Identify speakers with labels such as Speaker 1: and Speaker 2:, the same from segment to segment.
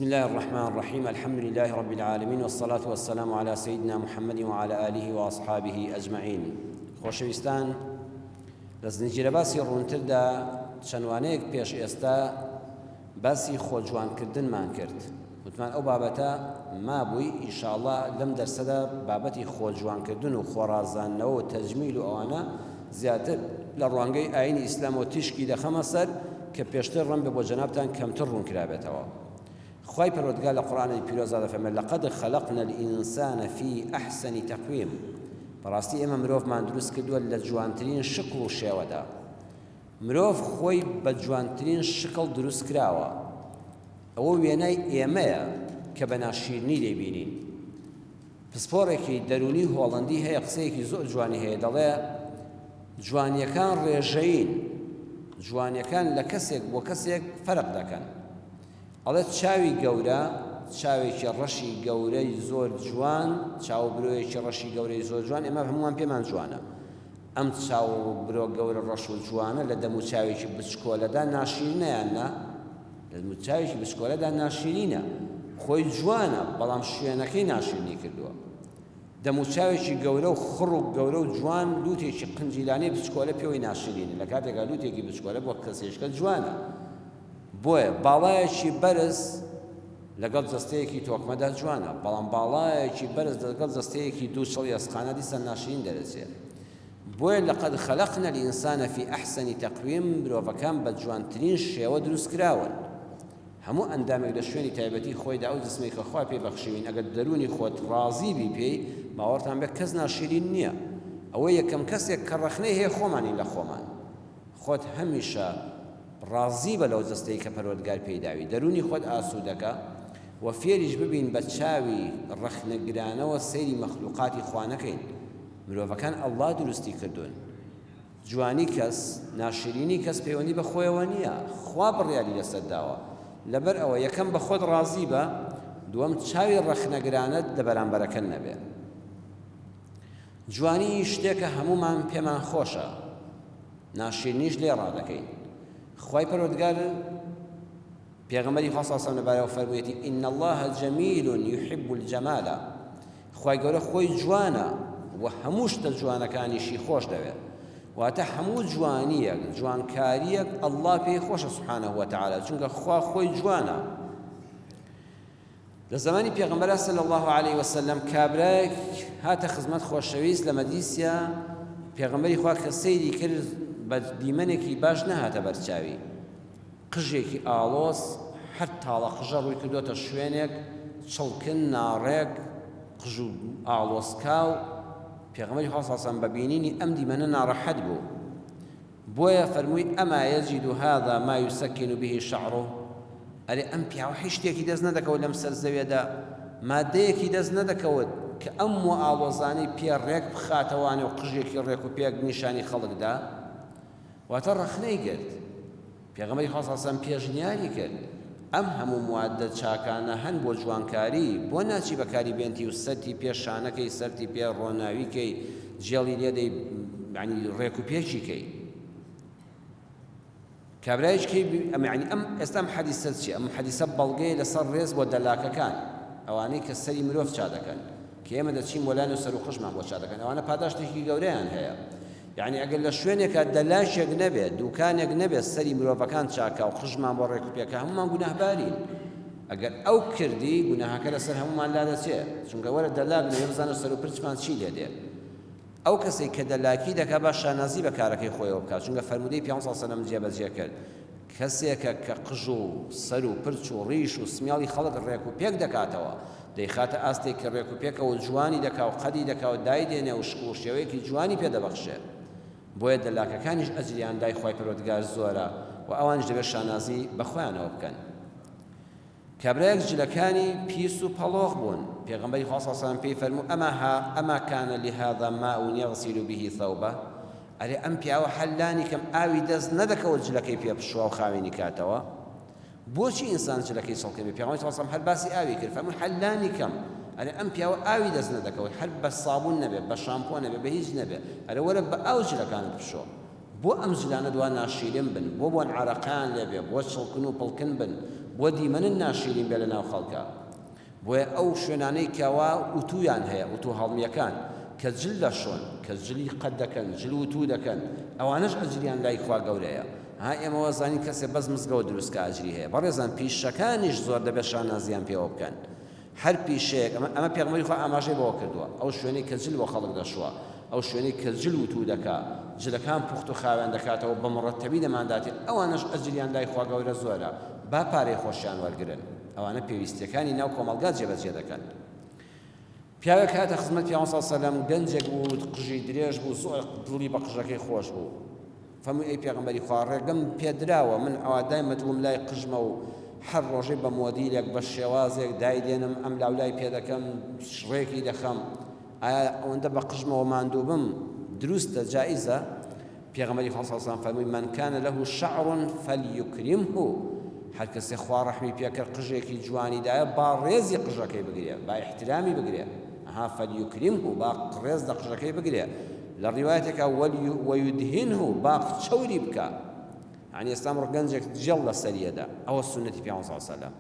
Speaker 1: بسم الله الرحمن الرحيم الحمد لله رب العالمين والصلاة والسلام على سيدنا محمد وعلى آله وأصحابه أجمعين. خۆشەویستان، لە زنجیرە باسی ڕوونتردا چەندوانەیەک پێش ئێستا باسی خۆجوانکردنمان کرد. وتمان ئەو بابەتە مابووی ئینشاءالله لەم دەرسەدا بابەتی خۆجوانکردن و خۆڕازاندنەوە و تەجمیل و ئەوانە زیاتر لە ڕوانگەی ئاینی ئیسلام و تیشکی دەخەمە سەر کە پێشتر ڕەنبێ بۆ جەنابتان کەمتر ڕوونکرابێتەوە. خی پەروەردگار لە قورئانی پیرۆزدا دەفەرمێت لەقەد خەلەقنا الئینسان فی ئەحسن تەقویم. بەڕاستی ئێمە مرۆڤمان دروست کردووە لە جوانترین شکل و شێوەدا. مرۆڤ خۆی بە جوانترین شکل دروست کراوە. ئەوە وێنەی ئێمەیە کە بە ناشیرنی دەیبینین. پسپۆڕێکی دەرونی هۆڵەندی هەیە، قسەیەکی زۆر جوانی هەیە، دەڵێ جوانیەکان ڕێژەین، جوانیەکان لە کەسێک بۆ کەسێک فەرق دەکەن. ئەڵێت چاوی گەورە، چاوێکی ڕەشی گەورەی زۆر جوان، چاوبرۆیەکی ڕەشی گەورەی زۆر جوان، ئێمە هەمووان پێمان جوانە. ئەم چاوبرۆ گەورە ڕەش و جوانە لە دەم و چاوێکی بچکۆلەدا ناشیرینە یان نا؟ لە دەم و چاوێکی بچکۆلەدا ناشیرینە، خۆی جوانە، بەڵام شوێنەکەی ناشیرنی کردووە. دەم و چاوێکی گەورە و خڕ و گەورە و جوان لوتێکی قنجیلانەی بچکۆلە پێوەی ناشیرینە، لە کاتێکا لوتێکی بچکۆلە بۆ کەسێشکە جوانە. بۆیە باڵایەکی بەرز لەگەڵ جەستەیەکی تۆکمەدا جوانە، بەڵام باڵایەکی بەرز لەگەڵ جەستەیەکی دوو چڵی ئەسقانە دیسان ناشرین دەرەچێت. بۆیە لەقەد خەلەقنا الئینسان فی ئەحسن تەقویم، مرۆڤەکان بە جوانترین شێوە دروست کراون. هەموو ئەندامێک لە شوێنی تایبەتی خۆیدا ئەو جسمێک کە خوا پێبەخشیوین، ئەگەر دەرونی خۆت ڕازی بی پێی، باوەڕتان بێت کەس ناشرین نییە. ئەوە یەکەم کەسێک کە ڕەخنەی هەیە خۆمانی لە خۆمان. خۆت هەمیشە ڕازی بە لەو جەستەی کە پەروەردگار پێداوی، دەرونی خۆت ئاسوودەکە و فێریش ببین بە چاوی ڕەخنەگرانەوە سەیری مەخلوقاتی خوا نەکەین. مرۆڤەکان ئەڵڵا دروستی کردوون. جوانی کەس، ناشرینی کەس پەیوەندی بە خۆیەوە نییە، خوا بڕیاری لەسەر داوە. لەبەر ئەوە یەکەم بە خۆت ڕازی بە، دووەم چاوی ڕەخنەگرانت لە بەرامبەرەکە نەبێ. جوانی شتێکە هەمومان پێمان خۆشە، ناشرینیش لێ ڕادەکەین. خوای پەروەردگار پێغەمبەری خوا صلی الله علیه و سلم لەبارەوە فەرموویەتی ئین الله جەمیل یحب الجەمال. خوای گەورە خۆی جوانە و هەموو شتە جوانەکانیشی خۆش دەوێت. واتە هەموو جوانیەک، جوانکاریەک ئەڵڵا پێی خۆشە سوبحانه وتعالى، چونکە خوا خۆی جوانە. لە زمانی پێغەمبەر صلی الله علیه و سلم کابرایەک هاتە خزمەت خۆشەویست لە مەدیسیا، پێغەمبەری خوا کە سەیری کرد بە دیمەنێکی باش نەهاتە بەرچاوی، قژێکی ئاڵۆز، هەر تاڵە قژە ڕووی کردوتە شوێنێک چڵکن ناڕێک قژ و ئاڵۆزکاو. پێغەمبەری خوا صلی الله علیه و سلم بە بینینی ئەم دیمەنە ناڕەحەت بوو. بۆیە فەرمووی ئەما یەجید هذا ما یسەکن به شعره. ئەرێ ئەم پیاوە هیچ شتێکی دەست نەدەکەوت لەم سەر زەویەدا، مادەیەکی دەست نەدەکەوت کە ئەم و ئاڵۆزانەی پێ ڕێک بخاتەوانێ و قژێکی ڕێک و پێک نیشانی خەڵکدا. واتە ڕەخنەی کرد. پێغەمبەری خوا صلی الله علیه و سلم پێشنیاری کرد ئەم هەموو موادە چاکانە هەن بۆ جوانکاری، بۆ ناچی بەکاری بێنتی و سەرتی پێ شانەکەی، سەرتی پێ ڕۆناویکەی، جێڵی لێدەی، یعنی ڕێک و پێچیکەی. کابرایشکی ئەم ئێستا ئەم حەدیسە چییە؟ ئەم حەدیسە بەڵگەیە لەسەر ڕێز بۆ دەلاکەکان، ئەوانەی کە سەری مرۆڤ چا دەکەن، کە ئێمە دەچین وەلان و سەر و خشمان بۆ چا دەکەن. ئەوانە پاداشتێکی گەورەیان هەیە. یعنی ئەگەر لە شوێنێکە دەلاشێک نەبێت، دوکانێک نەبێت، سەری مرۆڤەکان چاکە و خژمان بۆ ڕێک و پێکە، هەمومان گوناهبارین. ئەگەر ئەو کردی، گوناهەکە لەسەر هەمومان لا دەچێت، چونکە وەرە دەلاک نەبێ بزانە سەر و پرچمان چی لێ دێت. ئەو کەسێک کە دەلاکی دەکا باش شانازی بە کارەکەی خۆیەوە بکات، چونکە فەرمودەی پێغەمبەر صلی الله علیه و سلم جێبەجێ کرد کەسێکە کە قژ و سەر و پرچ و ڕیش و سمیاڵی خەڵک ڕێک و پێک دەکاتەوە، دەیخاتە ئاستێک کە ڕێک و پێکەوە جوانی دەکا و قەدی دەکا و دای دێنێ و شکل و شێوەیەکی جوانی پێدەبەخشێت. بۆیە دەلاکەکانیش ئەجریان دای خوای پەروەردگار زۆرە و ئەوانش دەبێت شانازی بەخۆیانەوە بکەن. کابرایەک جلەکانی پیس و پەڵۆغ بوون. پێغەمبەری خوا صلی الله علیه و سلم پێی فەرموو ئەما کان لهذا ماء یغسل به ثوبه. ئەرێ ئەم پیاوە حەلانی کەم ئاوی دەست نەدەکەوت جلەکەی پێ بشوە و خاوێنی کاتەوە، بۆچی ئینسان جلەکەی سەڵکە بێ؟ پێغەمبەری صلی الله علیه و سلم هەر باسی ئاوی کرد، فەرمووی حەلانی کەم، ئەرێ ئەم پیاوە ئاوی دەست نەدەکەوت، هەر بە سابوون نەبێ، بە شامپۆ نەبێ، بە هیچ نەبێ، ئەرێ وەرە بە ئاو جلەکانت بشۆ. بۆ ئەم جلانە دوا ناشیرین بن بۆ عارەقیان لێبێ بۆ چڵکن و پڵکن بن بۆ دیمەنن ناشیرین بێ لە ناو خەڵکە بۆیە ئەو شوێنانەی کەوا ئوتویان هەیە ئوتو هەڵمیەکان کە جل دەشۆن کە جلی قەت دەکەن جل وتو دەکەن ئەوانەش ئەجریان لای خوا گەورەیە ها ئێمەوە زانی کەسێ بەس مزگەوت دروستکە ئەجری هەیە بەڕێزان پیشەکانیش زۆر دەبێت شانازیان پێوە بکەن هەر پیشەیەک ئەمە پێغەمبەری خوا ئاماژەی بەوە کردووە ئەو شوێنەی کە جل بۆ خەڵک دەشوە ئەو شوێنەی کە جل وتو دەکا جلەکان پوخت و خاوێن دەکاتەوە بە مڕەتەبی دەمانداتێت ئەوانەش ئەجریان لای خوا گەورە زۆرە با پارەی خۆشیان وەرگرن ئەوانە پێویستیەکانی ناو کۆمەڵگا جێبەجێ دەکەن پیاوێک هاتە خزمەت پیامبەر صلی الله علیه و سلم گەنجێک بوو قژی درێژ بوو زۆر دڵی بە قژەکەی خۆش بوو فەرمووی ئەی پێغەمبەری خوا ڕێگەم پێدراوە من ئەوادای مەدڵم لای قژمە و هەر ڕۆژەی بە مۆدیلێک بە شێوازێک دایدێنم ئەم لاولای پێ دەکەم شڕێکی دەخەم ئایا ئەوەندە بە قژمەوە ماندوو بم دروستە جائیزە پێغەمبەری خوا صلی الله علیه و سلم فەرمووی من کان له شعر فليكرمه هەر کەسێ خوا ڕەحمی پێکرد قژێکی جوانیدایە با ڕێزی قژەکەی بگرێ با احترامی بگرێ ئەها فەلیوکریمه با ڕێز لە قژەکەی بگرێ لە ڕیوایەتێکە وەیودهینه با چەوری بکە یعنی ئێستا ئەمڕۆ گەنجێک جێڵ لە سەریەدا ئەوە سونەتی پێغەمبەر صلی الله علیه و سلم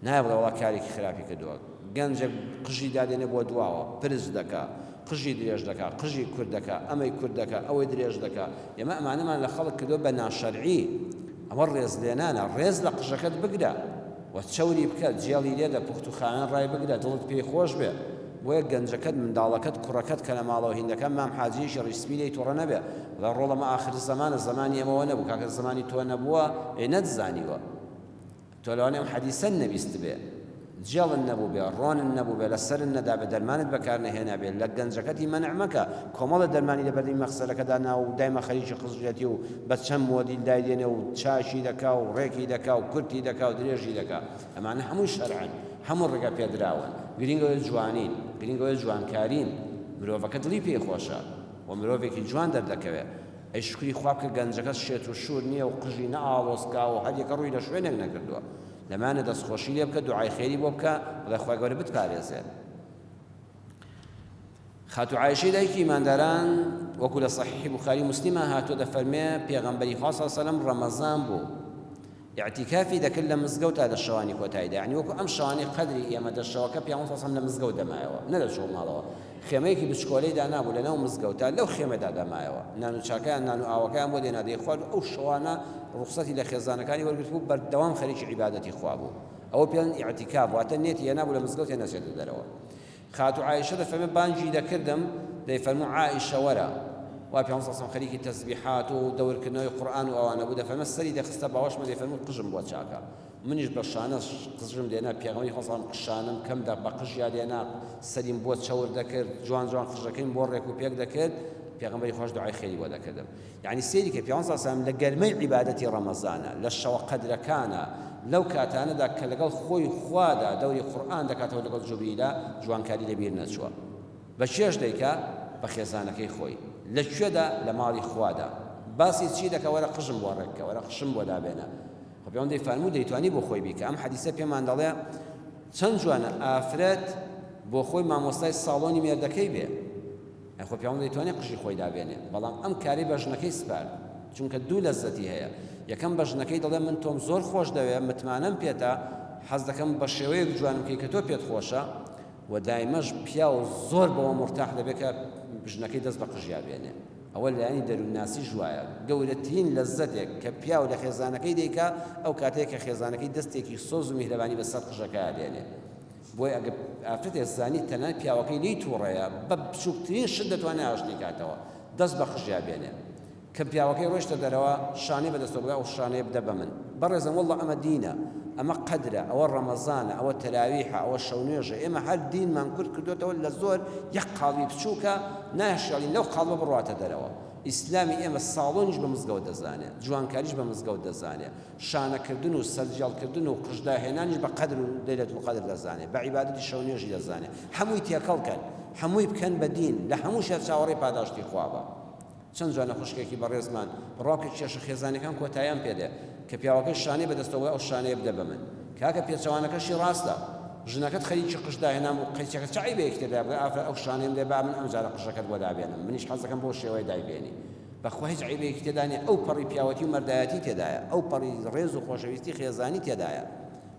Speaker 1: نایە بڵێ وەڵا کارێکی خراپی کردووە گەنجێک قژی دادێنێ بۆ دواوە پرز دەکا قژی درێژ دەکا قژی کورد دەکا ئەمەی کورد دەکا ئەوەی درێژ دەکا ئێمە ئەمانەمان لە خەڵک کردووە بە ناشەرعی ئەمە ڕێز لێنانە ڕێز لە قژەکەت بگرە و چەوری بکە جێڵی لێدە پوخت و خاوێن ڕای بگرە دڵت پێی خۆش بێ بۆیە گەنجەکەت منداڵەکەت کوڕەکەت کە لە ماڵەوە هیندەکە مام حاجیشی ڕیسپی لێی تووڕە نەبێ لە ڕۆڵەمە ئاخر زەمانە زەمانی ئێمەوە نەبوو کاکە زەمانی تۆ نەبووە ئێ نەتزانیوە تۆ لەوانەیە حەدیسەن نەبیست بێ جێڵن نەبوو بێ ڕۆنن نەبوو بێ لەسەرن نەدا بێ دەرمانت بەکار نەهێنا بێ لە گەنجەکەتی مەنع مەکە کۆمەڵە دەرمانی لە بەردەمی مەخسەرەکەدا ناو و دایمە خەریکی قژێتی و بە چەند مۆدیل دایدێنێ و چاشی دەکا و ڕێکی دەکا و کورتی دەکا و درێژی دەکا ئەمانە هەمووی شەرعن هەموو ڕێگە پێدراون گرنگەوەی جوانین گرنگەوەی جوانکارین مرۆڤەکە دڵی پێی خۆشە و مرۆڤێکی جوان دەردەکەوێ ئەی شکری خوا بکە گەنجەکە شێت و شور نییە و قژی نەئاڵۆزکا و هەریەکە ڕووی لە شوێنێک نەکردووە لەمانە دەستخۆشی لێ بکە دوعای خێری بۆ بکە بڵێ خوای گەورە بتپارێزێت خاتو عایشەی دایکی ئیمانداران وەکو لە صحیحی بوخاری موسلیمە هاتووە دەفەرمێ پێغەمبەری خوا صلی الله علیه و سلم ڕەمەزان بوو اعتیکافی دەکرد لە مزگەوتا لە شەوانی کۆتاییدا یعنی وەکو ئەم شەوانی قەدری ئێمە دەشەوەکە پێغەمبەر صلی الله علیه و سلم لە مزگەوت دەمایەوە نەدەچوو ماڵەوە خێمەیەکی بچکۆلەی دانابوو لەناو مزگەوتا لەو خێمەدا دەمایەوە نان و چاکەیان نان و ئاوەکەیان بۆ دێنا دەیخوارد ئەو شەوانە ڕوخسەتی لە خێزانەکانی وەرگرت بوو بەردەوام خەریکی عیبادەتی خوا بوو ئەوە پێڵێن ئیعتیکاف واتە نێتی هێنابوو لە مزگەوت هێنەچێتە دەرەوە خاتو عایشە دەفەرمێ بانگی دەکردم دەیفەرموو عایشە وەرە وا پێغەمبەر صلی الله علیه و سلم خەریکی تەسبیحات و دەورکردنەوەی قورئان و ئەوانە بوو دەفەرمێ سەری دەخستە باوەشمە دەیفەرموو قژم بۆ چاکە منیش بە شانە قژم دێنا پێغەمبەری خوا صلی الله علیه و سلم قشانم کەمدا بە قژیا دێنا سەریم بۆ چەور دەکرد جوان جوان قژەکەیم بۆ ڕێک و پێک دەکرد پێغەمبەری خۆش دوعای خێری بۆ دەکردم یعنی سێری کە پێغەمبەر صلی الله علیه و سلم لە گەرمەی عیبادەتی ڕەمەزانە لە شەوە قەدرەکانە لەو کاتانەدا کە لەگەڵ خۆی خوادا دەوری قورئان دەکاتەوە لەگەڵ جوبریلا جوانکاری لەبیر نەچووە بە چێش دەیکا بە خێزانەکەی خۆی لەکوێدا لە ماڵی خوادا باسی چی دەکە وەرە قژم بۆ ڕێککە وەرە قشم بۆ دابێنە خۆ پێوەندەی فەرموو دەیتوانی بۆ خۆی بیکە ئەم حەدیسە پێمان دەڵێ چەند جوانە ئافرەت بۆ خۆی مامۆستای ساڵۆنی مێردەکەی بێ خۆ پێوەندە دەیتوانی قژی خۆی دابێنێ بەڵام ئەم کاری بە ژنەکەی سپار چونکە دوو لەزەتی هەیە یەکەم بە ژنەکەی دەڵێ من تۆم زۆر خۆش دەوێ متمانەم پێتە حەز دەکەم بە شێوەیەک جوانم کەی کە تۆ پێت خۆشە و دایمەش پیا و زۆر بەوە مرتاح دەبێت کە ژنەکەی دەست بە قژیا بێنێ ئەوە لایەنی دەروونناسی ژوایە گەورەترین لەزەتێک کە پیا و لە خێزانەکەی دەیکا ئەو کاتێک کە خێزانەکەی دەستێکی سۆز و میهرەبانی بەسەر قژەکەیە دێنێ بۆی ئەگە ئافرەتێ زانی تەنانەت پیاوەکەی لی تووڕەیە بە بچووکترین شت دەتوانێت ئاشتی کاتەوە دەست بە قژیا بێنێ کە پیاوەکەی ڕۆیشتە دەرەوە شانەی بەدەستەوە بگا و شانەیە بدە بە من بەڕێزم وەڵڵا ئەمە دینە ئەمە قەدرە ئەوە ڕەمەزانە ئەوە تەراویحە ئەوە شەونێژە ئێمە هەر دینمان کورد کردوێتەوە لە زۆر یەک قاڵی بچووکە نایشێڵین لەو قاڵبە بڕواتە دەرەوە ئیسلامی ئێمە ساڵۆنیش بە مزگەوت دەزانێت جوانکاریش بە مزگەوت دەزانێت شانەکردن و سەرجاڵکردن و قژداهێنانیش بە قەدر و لەیلەتول القەدر دەزانێت بە عیبادەتی شەونێژی دەزانێت هەمووی تێکەڵکەن هەمووی بکەن بە دین لە هەمووشیان چاوەڕێی پاداشتی خوابە چەند جوانە خوشکێکی بەڕێزمان ڕاکە کێشە خێزانەکان کۆتاییان پێدێ کە پیاوەکەی شانەی بەدەستەوە ئەو شانەیە بدە بە من کاکە پێچەوانەکەشی ڕاستە ژنەکەت خەریکی قژداهێنام و قەیچەکە چای بە یەکتر دابێ ئافرە ئەو شانەیەم دێ با من ئەم جارە قژەکەت بۆ دابێنم منیش حەز دەکەم بۆ شێوەیە دایبێنی بەخوا هیچ عیبێکی تێدا نیە ئەو پەڕی پیاوەتی و مەردایەتی تێدایە ئەو پەڕی ڕێز و خۆشەویستی خێزانی تێدایە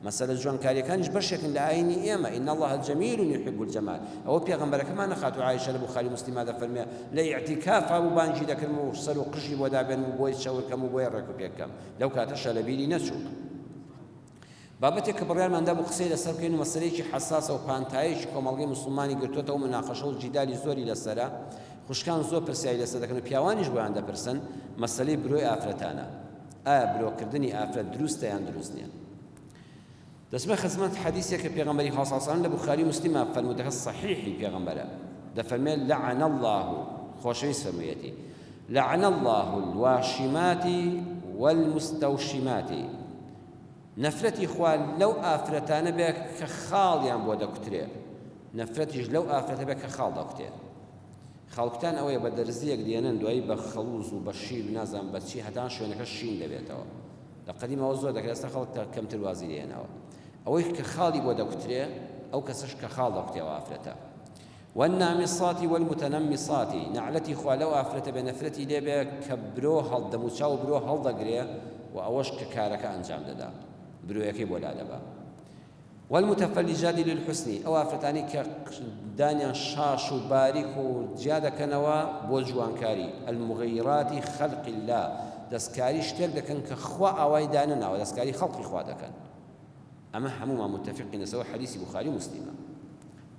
Speaker 1: مەسەلە جوانکاریەکانیش بەشێکن لە ئاینی ئێمە ئین الله جەمیل یحب الجەمال ئەوە پێغەمبەرەکەمان نەخات و عایشە لە بوخاری مسلمە دەفەرمێ لە ئیعتیکافا و بانگی دەکردم و سەر و قژی بۆ دابێنم و بۆی شەورکەم و بۆی ڕێک و پێکەم لەو کاتەشە لە بیری نەچوو بابەتێک کە بڕیارماندا بوو قسەی لەسەر بکەین و مەسەلەیەکی حەساسە و پانتایەکی کۆمەڵگەی موسڵمانی گرتووەتەوە مناقەشە و جیدالی زۆری لەسەرە خوشکان زۆر پرسیاری لەسەر دەکەن و پیاوانیش بۆیان دەپرسن مەسەلەی برۆی ئافرەتانە ئایا برۆکردنی ئافرەت دروستە یان دروست نییە دەچمە خزمەت حەدیثێک کە پێغەمبەری خاص لە بوخاری مسلمە فەرموودەکە صحیحی پێغەمبەرە دەفەرمێت لعن الله خۆشەویست فەرموویەتی لعن الله الواشمات والمستوشمات نەفرەتی خوا لەو ئافرەتانە بێ کە خاڵیان بۆ دەکوترێ نەفرەتیش لەو ئافرەتە بێ کە خاڵ دەکوتێ خەڵکتان ئەوەیە بە دەرزیەک دێنن دوایی بە خەڵوز و بە شیر و نازان بەچی هەتان شوێنەکە شین دەبێتەوە لە قەدیمەوە زۆر دەکرێت ئێستا خەڵک کەمتر وازی دێنەوە ئەوەی کە خاڵی بۆ دەکوترێ ئەو کەسش کە خاڵ دەکوتێەوە ئافرەتە والنامصات والمتنمصات نعلەتی خوا لەو ئافرەتە بێ نەفرەتی لێ بێ کە برۆ هەڵدەموچا و برۆ هەڵدەگرێ و ئەوەش کە کارەکە ئەنجام دەدا برۆیەکەی بۆ لادەبا والمتفلجات للحسن ئەو ئافرەتانی کە دانیان شاش و باریک و جیا دەکەنەوە بۆ جوانکاری المغیرات خلق الله دەستکاری شتێک دەکەن کە خوا ئاوای دانەناوە دەستکاری خەڵقی خوا دەکەن ئەمە هەمومان متفقین لەسەوە حەدیثی بوخاری و مسلمە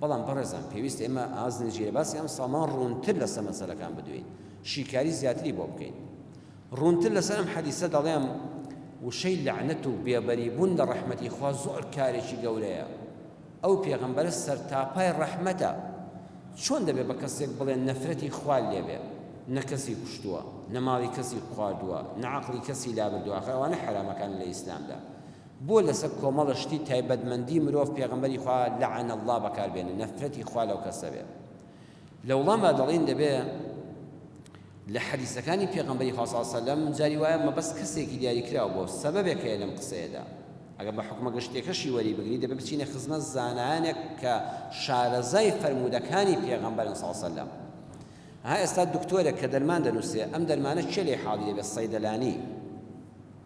Speaker 1: بەڵام بەڕێزان پێویستە ئێمە ئازن ژێرەباسی ئەم ساڵمان ڕوونتر لەسەر مەسەلەکان بدوین شیکاری زیاتری بۆ بکەین ڕوونتر لەسەر ئەم حەدیثە دەڵێم وشەی لعنەت و بێبەریبوون لە ڕەحمەتی خوا زۆر کارێکی گەورەیە ئەو پێغەمبەرە سەرتاپای ڕەحمەتە چۆن دەبێت بە کەسێک بڵێن نەفرەتی خوا لێبێ نە کەسی کوشتووە نە ماڵی کەسی خواردووە نە عەقڵی کەسی لابردووە ئەوانە حرامەکان لە ئیسلامدا بۆ لەسەر کۆمەڵە شتی تایبەتمەندی مرۆڤ پێغەمبەری خوا لعن الله بەکاربێنێ نەفرەتی خوا لەو کەسە بێ لە وڵامە دەڵێن دەبێ لە حەدیثەکانی پێغەمبەری خوا صلی الله علیه و سلم جاری وایە مەبەست کەسێکی دیاری کراوە بۆ سەبەبێک هەیە لەم قسەیەدا ئەگەر بە حکومە گەشتێکەشی وەری بگری دەبێت بچینە خزمەت زانایانێک کە شارەزای فەرموودەکانی پێغەمبەرن صلی الله علیه و سلم ها ئێستا دکتۆرێک کە دەرمان دەنووسێ ئەم دەرمانە چێ لێ حاڵی دەبێت سەیدەلانی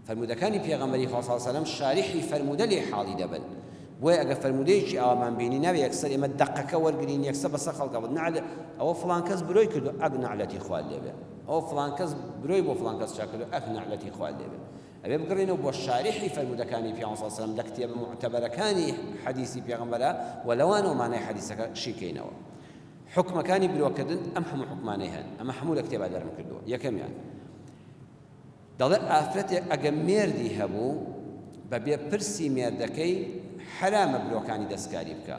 Speaker 1: فەرموودەکانی پێغەمبەری خوا صلی الله علیه و سلم شارحی فەرموودە لێ حاڵی دەبن بۆیە ئەگەر فەرموودەیەکی ئاوامان بینی ناوێ یەکسەر ئێمە دەقەکە وەرگرین یەکسەر بەسەر خەڵکە بڵێن نعل ئەوە فڵان کەس برۆی کردو ئەگ نعلەتی خوا لێبێ ئەو فڵان کەس برۆی بۆ فڵان کەس چا کردو ئەگ نعلەتی خوا لێبێ ئەبێ بگڕێنەوە بۆ شارحی فەرموودەکانی پێغەمبەر صلی الله علیه و سلم لە کتێب معتەبەرەکانی حەدیثی پێغەمبەرە و لەوانەوە مانای حەدیثەکە شیکەینەوە حکمەکانی برۆکردن ئەم هەموو حکمانەی هەن ئەمە هەموو لە کتێبا دەرم کردووە یەکەمیان دەڵێ ئافرەتێک ئەگە مێردی هەبوو بەبێ پرسی مێردەکەی حرامە برۆکانی دەستکاری بکە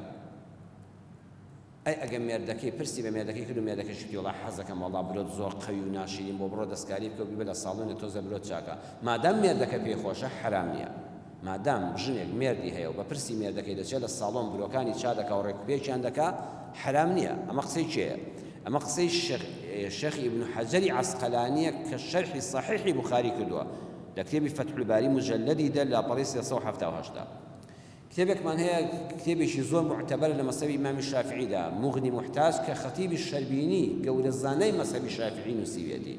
Speaker 1: ئەی ئەگە مێردەکەی پرسی بە مێردەکەی کرد و مێردەکەیش پێی وڵا حەزەکەم وەڵا برۆت زۆر قەوی و ناشرین بۆ بڕۆ دەستکاری بکە و بیبە لە ساڵۆنێ تۆزە برۆت چاکە مادام مێردەکە پێی خۆشە حرام نییە مادام ژنێک مێردی هەیە و بە پرسی مێردەکەی دەچێت لە ساڵۆن برۆکانی چا دەکا و ڕێکوپێکیان دەکا حرام نییە ئەمە قسەی چێیە ئەمە قسەی شێخ ئیبن حەجەری عەسقەلانیە کە شەرحی صەحیحی بوخاری کردووە لە کتێبی فەتح الباری مجلدی دە لاپەڕی 378 کتێبێکمان هەیە کتێبێکی زۆر معتەبەر لە مەسەبی ئیمامی شافعیدا مغنی محتاج کە خەتیبی شەربینی گەورە زانای مەسەبی شافعی نووسیوێتی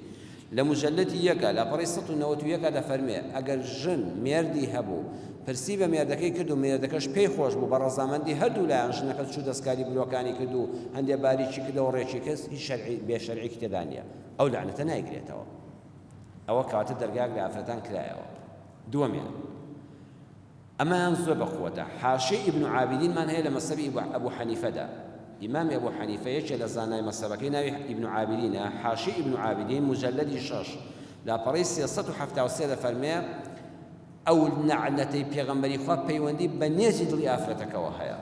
Speaker 1: لە مجلدی یەکە لاپەڕی 191 دەفەرمێ ئەگەر ژن مێردی هەبوو پرسی بە مێردەکەی کرد و مێردەکەش پێی خۆش بوو بە ڕەزامەندی هەردوو لایەن ژنەکە چوو دەستکاری برۆکانی کرد و هەندێ باریکی کردەوە ڕێکی کەس هیچ بێشەرعی تێدا نییە ئەو لعنەتە نایگرێتەوە ئەوە کاتە دەرگاک لە ئافرەتان کرایەوە دووەمیان ئەمان زۆر بەقووەتە حاشیە ئیبن عابدینمان هەیە لە مەسەبی ئەبوو حەنیفەدا ئیمامی ئەبوو حەنیفە یەکێ لە زانای مەسەبەکەی ناوی ئیبن عابدینە حاشیە ئیبن عابدین مجلدی 6 لاپەڕەی 373 دەفەرمێ ئەو نەعنەتەی پێغەمبەری خوا پەیوەندی بە نێزی دڵی ئافرەتەکەەوە هەیە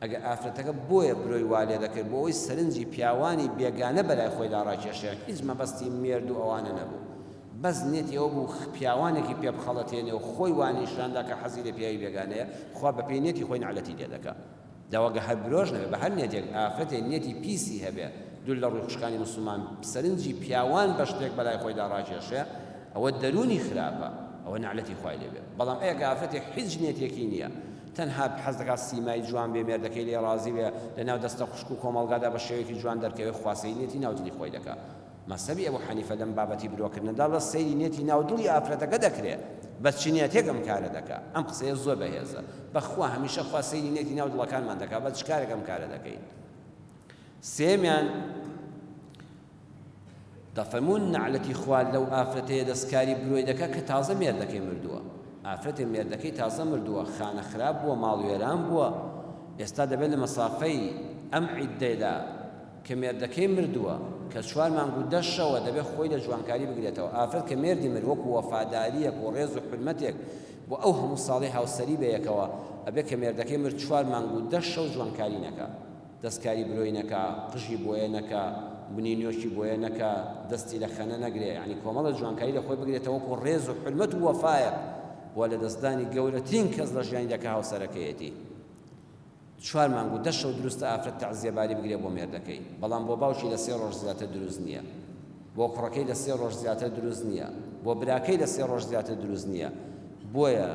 Speaker 1: ئەگە ئافرەتەکە بۆیە برۆی والێ دەکرد بۆ ئەوەی سەرنجی پیاوانی بێگانە بەلای خۆیدا ڕاکێشێ هیچ مەبەستی مێرد و ئەوانە نەبوو بەس نێتی ئەو بوو پیاوانێکی پێ بخەڵەتێنێ و خۆی وانیشاندا کە حەزی لە پیاوی بێگانەیە خوا بە پێی نێتی خۆی نەعلەتی لێ دەکات داواگە هەر برۆژ نەبێ بە هەر نێتێک ئافرەتێ نێتی پیسی هەبێ دوول لە ڕووی خوشکانی مسلمان سەرنجی پیاوان بە شتێک بەلای خۆیدا ڕاکێشێ ئەوە دەرونی خراپە ئەوە نەعلەتی خوای لێ بێ بەڵام ئەگە ئافرەتێک هیچ نێتێکی نییە تەنها حەز دەکات سیمای جوان بێ مێردەکەی لێ ڕازی بێ لەناو دەستە خوشک و کۆمەڵگادا بە شێوەیەکی جوان دەرکەوێ خواسەی نێتی ناودلی خۆی دەکات مەسەبی ئەبوو حەنیفە لەم بابەتی برۆکردنەدا بە سەیری نێتی ناودڵی ئافرەتەکە دەکرێت بە چ نیەتێک ئەم کارە دەکات ئەم قسەیە زۆر بەهێزە بەخوا هەمیشە خوا سەیری نێتی ناودڵەکانمان دەکات بە چ کارێک ئەم کارە دەکەین سێمیان دەفەرمون نەعلەتی خوا لەو ئافرەتەیە دەستکاری برۆی دەکات کە تازە مێردەکەی مردووە ئافرەتی مێردەکەی تازە مردووە خانە خراپ بووە ماڵوێران بووە ئێستا دەبێت لە مەسافەی ئەم عیددەیدا کە مێردەکەی مردووە کە 4 مانگ و 10 شەوە دەبێت خۆی لە جوانکاری بگرێتەوە ئافرەت کە مێردی مرد وەکو وەفاداریەک و ڕێز و حرمەتێک بۆ ئەو هەموو ساڵی هاوسەری بەیەکەوە ئەبێت کە مێردەکەی مرد 4 مانگ و 10 شەو جوانکاری نەکا دەستکاری برۆی نەکا قژی بۆیە نەکا بنینۆشی بۆیە نەکا دەستی لە خەنە نەگرێ یعنی کۆمەڵە جوانکاری لە خۆی بگرێتەوە وەکو ڕێز و حرمەت و وەفایە وە لە دەستدانی گەورەترین کەس لە ژیانی دەکا هاوسەرەکەیەتی 4 مانگ و 10 شەو دروستە ئافرەت تەعزیەباری بگرێ بۆ مێردەکەی بەڵام بۆ باوکی لە 3 ڕۆژ زیاتر دروست نییە بۆ کوڕەکەی لە 3 ڕۆژ زیاتر دروست نییە بۆ براکەی لە 3 ڕۆژ زیاتر دروست نییە بۆیە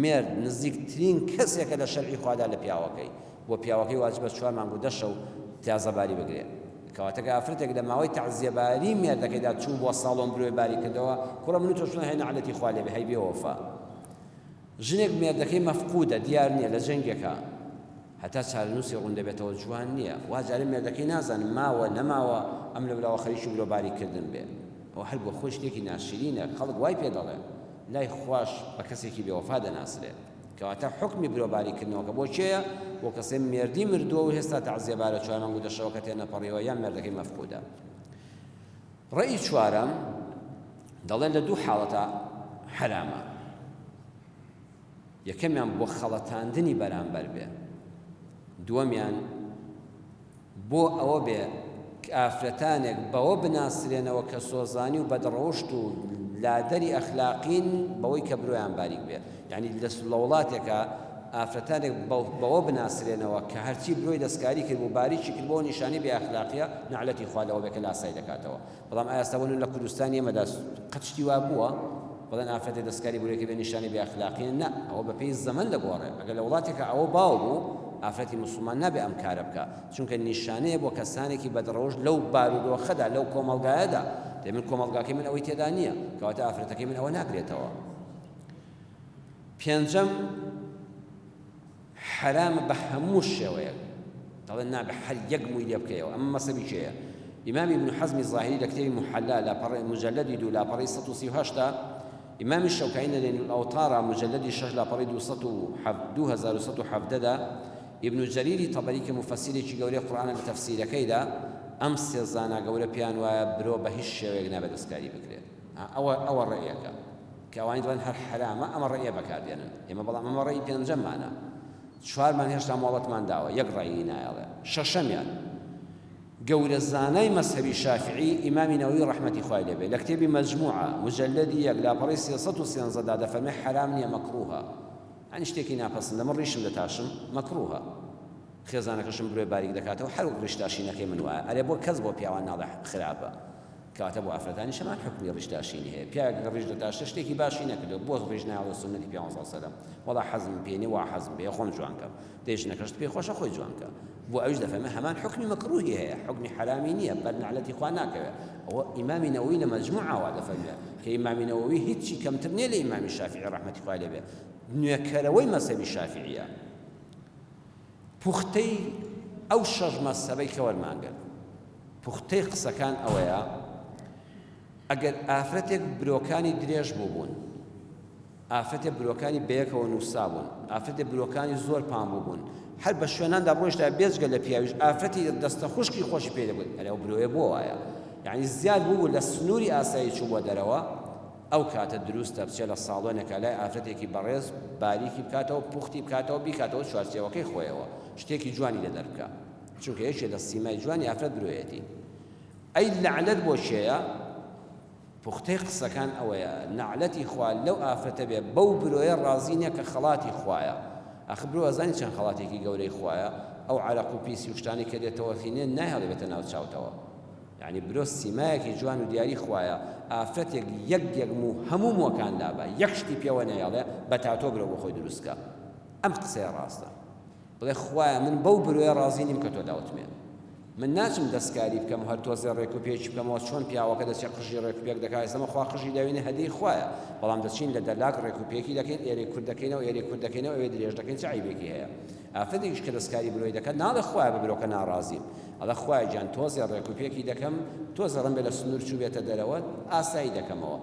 Speaker 1: مێرد نزیکترین کەسێکە لە شەرعی خوادا لە پیاوەکەی بۆ پیاوەکەی واجبە 4 مانگ و 10 شەو تیازەباری بگرێ کەواتەکە ئافرەتێک لە ماوەی تەعزیەباری مێردەکەیدا چوو بۆ ساڵۆن برۆی باری کردەوە کوڕە من و تۆ چۆن هەیە نەعلەتی خوا لێبێ هەی بێ وەفا ژنێک مێردەکەی مەفقودە دیار نییە لە جەنگێکە هەتا چارەنووسی ڕوون دەبێتەوە جوان نییە وا جارێ مێردەکەی نازانم ماوە نەماوە ئەم لە بلاوە خەریکی برۆباریکردن بێ ئەوە هەر بۆ خۆی شتێکی ناشرینە خەڵک وای پێ دەڵێ لای خوش بە کەسێکی بێوەفا دەناسرێت کەواتە حکمی برۆباریکردنەوە کە بۆ چێیە بۆ کەسێ مێردی مردووە و هێستا تەعزیەبارە 4 مانگ و 10 شەوە کە تێنەپەڕیەوە یان مێردەکەی مەفقودە ڕێی چوارەم دەڵێن لە 2 حاڵەتە حرامە یەکەمیان بۆ خەڵەتاندنی بەرامبەر بێ دووەمیان بۆ ئەوە بێ ئافرەتانێک بەوە بناسرێنەوە کە سۆزانی و بەدڕۆشت و لادەری ئەخلاقین بەوەی کە برۆیان باریک بێ یعنی لە وڵاتێکە ئافرەتانێک بەوە بناسرێنەوە کە هەرچی برۆی دەستکاری کرد و باریکی کرد بۆ نیشانی بێ ئەخلاقیە نەعلەتی خوا لەوە بێ کە لاسای دەکاتەوە بەڵام ئاستا بوون لە کوردستانی ئێمەدا قەت شتی وا بووە بەڵێن ئافرەتێک دەستکاری برۆیەکە بێ نیشانی بێ ئەخلاقیە نە ئەوە بەپێی زەمەن دەگۆڕێ ئەگەر لە وڵاتێکە ئەوە باو بوو ئافرەتی مسلمان نابێ ئەم کارە بکە چونکە نیشانەیە بۆ کەسانێکی بەدڕۆژ لەو بارودۆخەدا لەو کۆمەڵگایەدا دەمن کۆمەڵگاکەی من ئەوەی تێدا نییە کەواتە ئافرەتەکەی من ئەوە ناکرێتەوە پێنجەم حرامە بە هەموو شێوەیەک دەڵێن نابێ هەر یەک مووی لێ بکەیەوە ئەمە مەسەبی چێیە ئیمامی ابن حەزمی زاهری لە کتێبی محەلا لاپەڕی مجەلەدی 2 لاپەڕی 138 ئیمامی شەوکانی لە نەیل الأوتارە مجەلەدی 6 لاپەڕی 2117 دا ابن جەریری تەبەری کە مفەسیرێکی گەورەی قورئانە لە تەفسیرەکەیدا ئەم سێ زانە گەورە پیان وایە برۆ بە هیچ شێوەیەک نابێت دەستکاری بکرێت ئەوە ڕێیەکە کە ئەوانی دەڵێن هەر حرامە ئەمە ڕێیە بەکاردێنن ئێمە بەڵام ئەمە ڕێی پێنجەممانە 4مان هێشتا مۆڵەتمان داوە یەک ڕێی نایەڵێ شەشەمیان گەورە زانای مەذهبی شافعی ئیمامی نەووی ڕەحمەتی خوای لێبێ لە کتێبی مەجموعە مجەلەدی 1 لاپەڕی 313 دا دەفەرمێ حرام نییە مەکروهە ئەنی شتێکی ناپەسەندە من ڕیشم دەتاشم مەکروهە خێزانەکەشم برۆی باریک دەکاتەوە هەر وەک ڕیشتاشینەکەی من وایە ئەرێ بۆ کەس بۆ پیاوان ناڵێ خراپە کەواتە بۆ ئافرەتانی شەمان حکمی ڕیشتاشینی هەیە پیاوێک لە ڕیش دەتاشتە شتێکی باشی نەکردو بۆ ڕیش ناوە سنەتی پیاوان سەڵ سەلەم وەڵا حەزم پێنی وا حەزم بێ خۆم جوان کەم دێژنەکەشت پێی خۆشە خۆی جوان کە بۆ ئەوش دەفەرمێ هەمان حکمی مەکروهی هەیە حکمی حرامی نییە بەر نەعلەتی خوا ناکەوێت ئەوە ئیمامی نەووی لە مەجموعەوە دەفەرمێ کە ئیمامی نەووی هیچی کەمتر نییە لە ئیمامی شافعی ڕەحمەتی خوا لێبێ نوێکەرەوەی مەذهبی شافعیە پوختەی ئەو 6 مەذهبەی کە وەرمانگرت پوختەی قسەکان ئەوەیە ئەگەر ئافرەتێک برۆکانی درێژ بوون ئافرەتێک برۆکانی بەیەکەوە نووسا بوون ئافرەتێک برۆکانی زۆر پام بوون هەر بە شوێناندا بڕۆیشتا بێجگە لە پیاویش ئافرەتی دەستە خوشکی خۆشی پێ دەبووت ئەرێ ئەو برۆیە بۆ وایە یعنی زیاد بوو لە سنووری ئاسایی چوو بۆ دەرەوە ئەو کاتە دروستە بچێت لە ساڵۆنێکە لای ئافرەتێکی بەڕێز باریکی بکاتەوە پوختی بکاتەوە بیکاتەوە چوارچێوەکەی خۆیەوە شتێکی جوانی لە دەربکە چونکە یەکێک لە سیمای جوانی ئافرەت برۆیەتی ئەی لەعنەت بۆ شێیە پوختەی قسەکان ئەوەیە نەعلەتی خوا لەو ئافرەتە بێ بەو برۆیە ڕازی نییە کە خەڵاتی خوایە ئەخ برۆ ئەزانی چەند خەڵاتێکی گەورەی خوایە ئەو عەرەق و پیسی و شتانی کە دێتەوە فینێ نایهەڵێ بێتە ناو چاوتەوە یعنی برۆ سیمایەکی جوان و دیاری خوایە ئافرەتێک یەک و هەموو مۆکان دابە یەک شتی پێوە نەیەڵێ بە تاتۆ برۆ بۆ خۆی دروستکە ئەم قسەیە ڕاستە بڵێ خوایە من بەو برۆیە ڕازی نیم کە تۆ داوتمێن من ناچم دەستکاری بکەم هەر تۆزێ ڕێک و پێچی بکەمەوە چۆن پیاوەکە دەچێت قژی ڕێک و پێک دەکات ئێستەمە خوا قژی داوێنێ هەدی خوایە بەڵام دەچین لە دەلاک ڕێک و پێکی دەکەین ئێرەی کورد دەکەینەوە ئێرەی کورد دەکەینەوە ئەوێ درێژ دەکەین چه عیبێکی هەیە ئافرەتێکیش کە دەستکاری برۆی دەکات ناڵێ خوایە بە برۆکە ناڕازیم ئەڵێ خوایە گیان تۆزێ ڕێک و پێکی دەکەم تۆزە ڕەنبێ لە سنوور چوو بێتە دەرەوە ئاسایی دەکەمەوە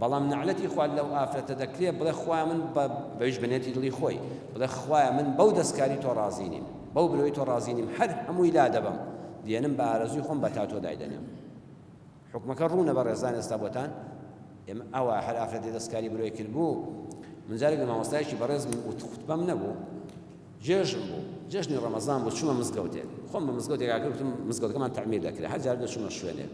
Speaker 1: بەڵام نعلەتی خوا لەو ئافرەتە دەکرێت بڵێ خوایە من بەویش بنێتی دڵی خۆی بڵێ خوایە من بەو دەستکاری تۆ ڕازی نیم بەو برۆی تۆ ڕازی نیم هەر هەمووی لا دەبم دێنم بە ئارەزوی خۆم بە تاتۆ دایدەنێم حکومەکە ڕوونە بە ڕێزان ئێستا بۆتان ئێمە ئەوە هەر ئافرەتی دەستکاری برۆی کرد بوو من جارێک لە مامۆستایەکی بەڕێز خوتبەم نەبوو جێژم بوو جێژنی ڕەمەزان بوو چوومە مزگەوتێک خۆم بە مزگەوتێکا کردم مزگەوتەکەمان تعمیر دەکرێت هەر جار دەچوومە شوێنێک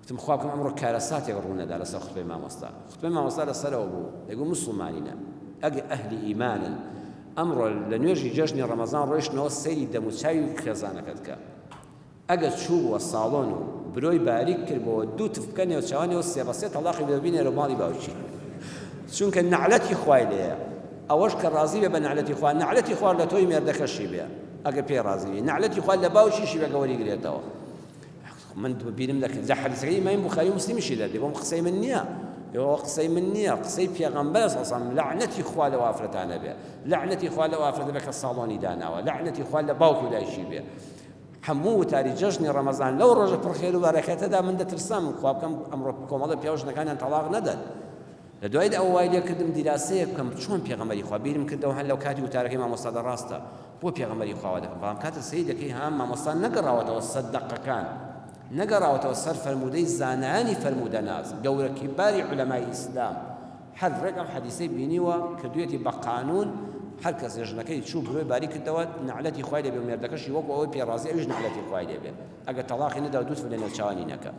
Speaker 1: وتم خوا بکەم ئەمڕۆ کارە ساتێک ڕوونەدا لەسەر خوتبەی مامۆستا خوتبەی مامۆستا لەسەرەوە بوو دەیگو موسڵمانینە ئەگە ئەهلی ئیمانن ئەمڕۆ لە نوێژی جێژنی ڕەمەزان ڕۆیشتنەوە سەیری دەموچاوی و خێزانەکەت کە ئەگەر چوو وە ساڵۆن و برۆی باریک کردبەوە دوو تف بکەنێ و چاوانێەوە سێ بەسێ تەڵاقی ببینێرە ماڵی باوکی چونکە نعلەتی خوای لێیە ئەوەش کە ڕازی بێ بە نعلەتی خوا نعلەتی خوا لە تۆی مێردەکەشی بێ ئەگە پێ ڕازی بێ نعلەتی خوا لە باوکیشی بێ گەوەریگرێتەوە من بینم دەکرد لە حەدیثەکەی ئیمام بوخاری و موسلیمیشی دەردێ بۆم قسەی من نییە ئەوە قسەی من نییە قسەی پێغەمبەر صلی الله علیه و سلم لعنەتی خوا لەو ئافرەتانە بێ لعنەتی خوا لەو ئافرەتە بێ کە ساڵۆنی داناوە لعنەتی خوا لە باوکی و دایکی بێ هەموو وتاری جەژنی ڕەمەزان لەو ڕۆژە پڕخێر و بەرەکەتەدا من دەترسام خوا بکەم ئەمڕۆ کۆمەڵە پیاوژنەکانیان تەلاق نەدەن لە دوای ئەو وای لێ کردم دیراسەیە بکەم چۆن پێغەمبەری خوا بیرم کردەوە هەر لەو کاتی وتارەکەی مامۆستادا ڕاستە بۆ پێغەمبەری خوا دەکەم بەڵام کاتە سەی دەکەی هەم مامۆستا نەگەڕاوەتەوە سەدەقەکان نەگەڕاوەتەوە سەر فەرمودەی زانایانی فەرمودە ناز گەورە کیباری عولەمای ئیسلام هەر ڕێگەم حەدیثەی بینیوە کردوێتی بە قانون هەر کەس ژنەکەی چوو برۆی باری کردەوە نعلەتی خوای لێبێ و مێردەکەشی وەکو ئەوەی پێڕازی ئەویش نعلەتی خوای لێبێ ئەگەر تەلاقی نەدا و دووت لە نێوچاوانی نەکە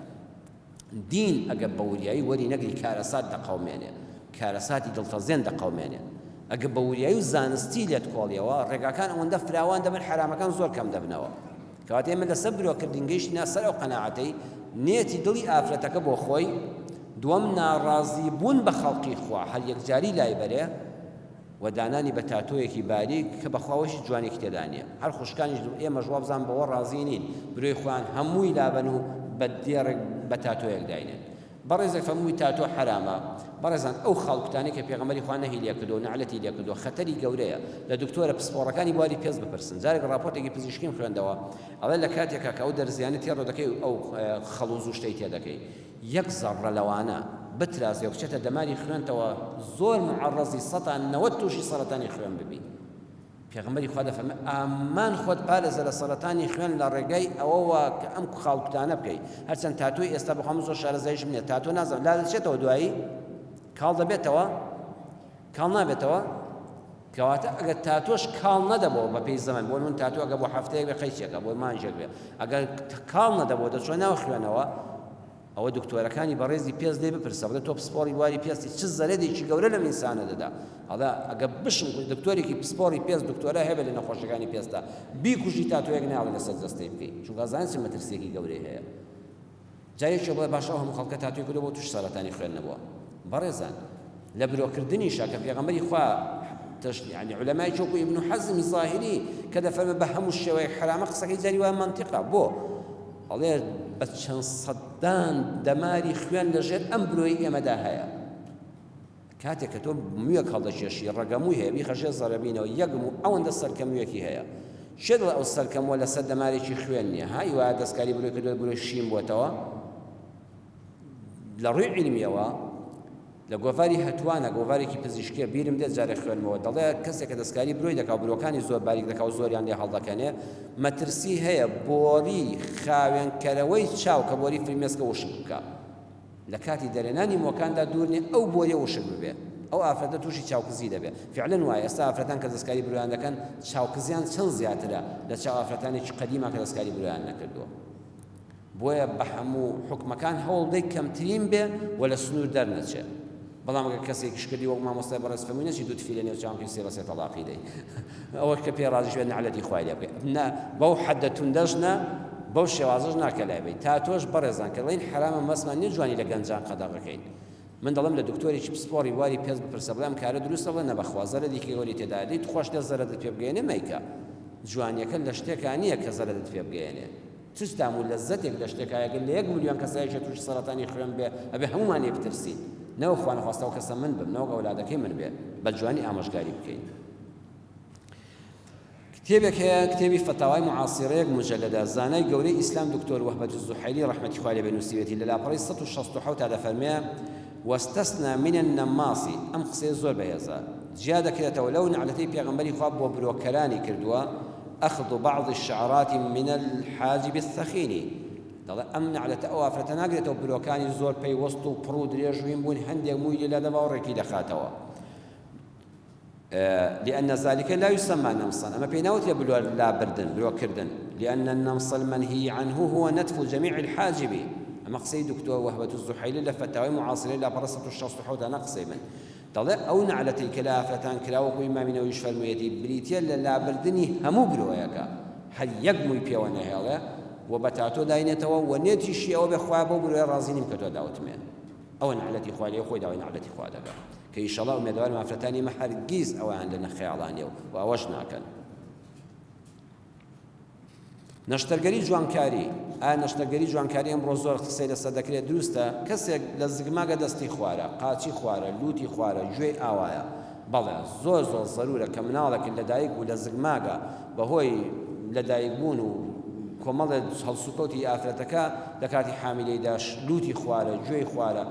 Speaker 1: دین ئەگەر بەوریایی وەری نەگری کارەسات دەقەومێنێ کارەساتی دڵتەزێن دەقەومێنێ ئەگەر بەوریایی و زانستی لێت کۆڵیەوە ڕێگاکان ئەوەندە فراوان دەبن حرامەکان زۆر کەم دەبنەوە کەواتە ئێمە لەسەر برۆکردنگەیشتی ناسەر ئەو قەناعەتەی نێتی دڵی ئافرەتەکە بۆ خۆی دووەم ناڕازی بوون بە خەڵقی خوا هەر یەکجاری لای بەرێ و دانانی بە تاتۆیەکی باریک کە بەخواوەشی جوانێکی تێدا نییە هەر خوشکانیش ئێمە ژوا بزان بەوە ڕازی نین برۆی خوان هەمووی لابن و بە دێڕێک بە تاتۆیەک داینێن بەڕێزێک فەرمووی تاتۆ حرامە بەڕێزان ئەو خاڵکوتانەی کە پێغەمبەری خوا نەهی لێ کردو و نعلەتی لێ کردو خەتەری گەورەیە لە دکتۆرە پسپۆڕەکانی بواری پێز بپرسن جارێک ڕاپۆرتێکی پزیشکیم خوێندەوە ئەڵێ لە کاتێکە کە ئەو دەرزیانە تێڕۆ دەکەی ئەو خەڵوز و شتەی تێ دەکەی یەک زەڕە لەوانە بترازێ و بچێتە دەماری خوێنتەوە زۆر معەڕەزی سەتان نەوەت تووشی سەرەتانی خوێن ببی پێغەمبەری خوا دەفەرمێ ئامان خۆت پارێزە لە سەرەتانی خوێن لە ڕێگەی ئەوەوە کە ئەم خاڵکوتانە بکەی هەرچەند تاتۆی ئێستا بەخۆم زۆر شارەزایشم نییە تاتۆ نازانم لا دەچێتەوە دوایی کاڵ دەبێتەوە کاڵ نابێتەوە کەواتە ئەگەر تاتۆش کاڵ نەدەبەوە بە پێی زەمان بۆ من تاتۆ ئەگە بۆ هەفتەیەک بێ قەیچێکە بۆ مانجێک بێ ئەگەر کاڵ نەدەبەوە دەچۆ ناو خوێنەوە ئەوە دکتۆرەکانی بەڕێزی پێز لێ بپرسە بڵێ تۆ پسپۆڕی واری پێستی چ زەرێدێکی گەورە لەم ئینسانە دەدا ئەڵێ ئەگەر بشم دکتۆرێکی پسپۆڕی پێست دکتۆرە هەبێت لە نەخۆشیەکانی پێستا بیکوژی تاتۆیەک ناڵێ لەسەر دەستەی بکەیت چونکە زانست مەترسیەکی گەورەی هەیە جارێکی بڵێ باشە هەموو خەڵکە تاتۆی کردو بۆ توش سەرەتانی خوێن نەبووە بەڕێزان لە برۆکردنیشە کە پێغەمبەری خوا يعني علماء چۆکو ابن حزم ظاهری کە دەفەرمێ بە هەموو شێوەیە حرامە قسەکەی جاری وایە منطقە بۆ ئەڵێ بە چەند سەدان دەماری خوێن لەژێر ئەم برۆی ئێمەدا هەیە کاتێک کە تۆ موویەک هەڵدەکێشی ڕەگەمووی هەیە بیخەژێ زەرەبینەوە یەکم و ئەوەندە سەرکەموویەکی هەیە شێت ئەو سەرکەمووە لەسەر دەمارێکی خوێن نییە های وایە دەستکاری بروی کردووە بروی شیم بووەتەوە لە ڕووی عیلمیەوە لە گۆڤاری هەتوانە گۆڤارێکی پزیشکیە بیرم دێت جارێ خوێنمەوە دەڵێ کەسێک کە دەستکاری بروی دەکات برۆکانی زۆر باریک دەکات و زۆریان لێ هەڵدەکەنێ مەترسی هەیە بۆری خاوێنکەرەوەی چاو کە بۆری فریمێسکە وشک بکە لە کاتی دەرێنانی مۆکاندا دوور نیە ئەو بۆریە وشک ببێ ئەو ئافرەتە تووشی چاوکزی دەبێت فعلا وایە ئێستا ئافرەتان کە دەستکاری برویان دەکەن چاوکزیان چەند زیاترە لە چاو ئافرەتانێکی قەدیما کە دەستکاری برویان نەکردووە بۆیە بە هەموو حکمەکان هەوڵدەی کەمترین بێ و لە سنوور دەرنەچێت بەڵام ئەگەر کەسێکیش کردی وەک مامۆستای بەڕێز فەرمووی نەچی دوو تفی لە نێو چاوەکەی سێ بەسێ تەڵاقی دەی ئەوە کە پێ ڕازی شوێت نەعلەتی خوای لێ بکەیت بەو حەدە توندەش نە بەو شێوازەش ناکە لای بێت تا تۆش بەڕێزان کە دەڵێن حرامە مەسمان نییە جوانی لە گەنجان قەدەغەکەین من دەڵێم لە دکتۆرێکی پسپۆڕی واری پێز بپرسە بڵێم کارە دروستە بڵێ نەبەخوا زەرەدێکی گەوری تێدا دەیت خۆش لە زەرەدت پێ بگەێنێ مەیکە جوانیەکە لە شتێکان نییە کە زەرەدت پێ بگەێنێ تستام و لەزەتێک لە شتێکایەگەن لە 1 ملیۆن کەسایشە تووشی سەرەتانی خوێن بێ ئەبێ هەمومان لێ بترسین نەوە خوا نەخواستەوە کەسە من بم نەوە ئەولادەکەی من بێ بە جوانی ئامۆژگاری بکەین. کتێبێک هەیە کتێبی فتاوای معاصرەیەک مجەلەدە زانای گەورەی ئیسلام دکتۆر وهبەت الزوحیلی ڕەحمەتی خوا لێ بێ نووسیوێتی لە لاپەڕەی 167 تا دەفەرمێ واستثنى من النماص ئەم قسەیە زۆر بەهێزە جیا دەکرێتەوە لەو نعلەتەی پێغەمبەری خوا بۆ برۆکەرانی کردووە أخذ بعض الشعرات من الحاجب الثخين دەڵێ ئەم نعلەتە ئەو ئافرەتە ناگرێتەوە برۆکانی زۆر پەیوەست و پڕ و درێژوین بوون هەندێک مووی لە دەبا و ڕێکی دەخاتەوە لأن ذلك لا يسمى نمصا أما بيناوت يبلو لا بردن بلو كردن لأن النمص المنهي عنه هو نتف جميع الحاجب أما قصي دكتور وهبة الزحيلي لفتاوي معاصرة لا برصة الشخص حودا نقصي من دڵێ ئەو نعلەتەی کە لە ئافرەتان کراوەکو ئیمامینەوەیش فەرموویەتی بریتە لە لابردنی هەموو برۆیەکە هەر یەک مووی پێوە نەهێڵێ و بە تاتۆ داینێتەوە و نێتیشی ئەوە بێخوا بۆ برۆیە ڕازی نیم کە تۆ داوتمێن ئەوە نعلەتی خوا لێ خۆی داوای نعلەتی خوا دەکات کە ئیشەڵڵا ئومێدوارم ئافرەتانی مە هەرگیز ئەویان لە نەخەیاڵانێ و ئەوەش ناکەن. نەشتەرگەری جوانکاری نەشتەرگەری جوانکاری ئەمڕۆ زۆر قسەی لەسەر دەکرێت دروستە کەسێک لە زگماگە دەستی خوارە قاچی خوارە لوتی خوارە گوێی ئاوایە بەڵێ زۆر زەرورە کە مناڵێک لەدایک و لە زگماگە بەهۆی لەدایکبوون و کۆمەڵێ هەڵسوکەوتی ئافرەتەکە لە کاتی حامیلەیداش لوتی خوارە گوێی خوارە